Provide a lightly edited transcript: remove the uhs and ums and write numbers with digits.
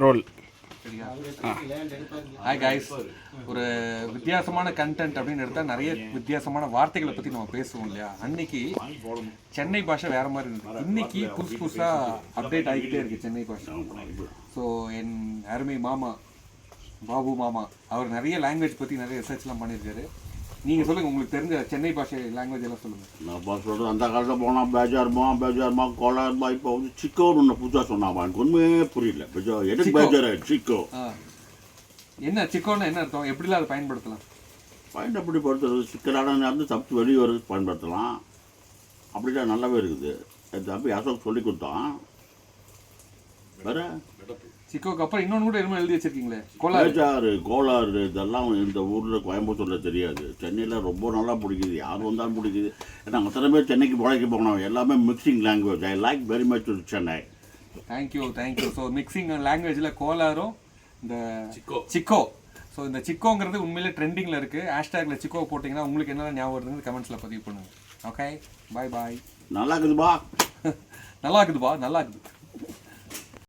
Role. சரியா? Hi guys, ஒரு வித்தியாசமான கண்டென்ட் அப்படின்னு எடுத்தால் நிறைய வித்தியாசமான வார்த்தைகளை பற்றி நம்ம பேசுவோம் இல்லையா? அன்னைக்கு சென்னை பாஷை வேறு மாதிரி இருந்தது. இன்னைக்கு புதுசாக அப்டேட் ஆகிக்கிட்டே இருக்குது சென்னை பாஷை. ஸோ என் அருமை மாமா பாபு மாமா அவர் நிறைய லாங்குவேஜ் பற்றி நிறைய ரிசர்ச்லாம் பண்ணியிருக்காரு. நீங்கள் சொல்லுங்கள், உங்களுக்கு தெரிஞ்ச சென்னை பாஷை லாங்குவேஜ் எல்லாம் சொல்லுங்கள். நான் சொல்கிறது அந்த காலத்தில் போனால் பேஜார்மா கோலார்மா. இப்போ வந்து சிக்கோன்னு ஒன்று புதுசாக சொன்னாமா, எனக்கு ஒன்றுமே புரியல. எதுக்கு பேஜார் சிக்கோ? என்ன சிக்கோன்னு என்ன அர்த்தம்? எப்படிலாம் அதை பயன்படுத்தலாம்? பயன்படுத்துறது சிக்கலான நேரத்தில் தப்பிச்சு வெளியே வர்றதுக்கு பயன்படுத்தலாம். அப்படிதான் நல்லாவே இருக்குது. என் தம்பி அசோக் சொல்லி கொடுத்தான். வேற சிக்கோக்கு அப்புறம் இன்னொன்று கூட எதுவும் எழுதி வச்சிருக்கீங்களே, கோளாறு இதெல்லாம் இந்த ஊரில் கோயம்புத்தூரில் தெரியாது. சென்னையில் ரொம்ப நல்லா பிடிக்குது, யார் வந்தாலும் பிடிக்குது. ஏன்னா அத்தனை பேர் சென்னைக்கு பிழைக்க போகணும். எல்லாமே mixing language. I like very much Chennai. Thank you. So mixing லாங்குவேஜில் கோலாரும் இந்த சிக்கோ. ஸோ இந்த சிக்கோங்கிறது உண்மையிலே ட்ரெண்டிங்கில் இருக்குது. ஹேஷ்டேக்கில் சிக்கோ போட்டிங்கன்னா உங்களுக்கு என்னென்ன ஞாபகம் வருதுன்னு கமெண்ட்ஸில் பதிவு பண்ணுங்கள். ஓகே, பாய். நல்லா இருக்குதுப்பா. நல்லா இருக்குதுப்பா.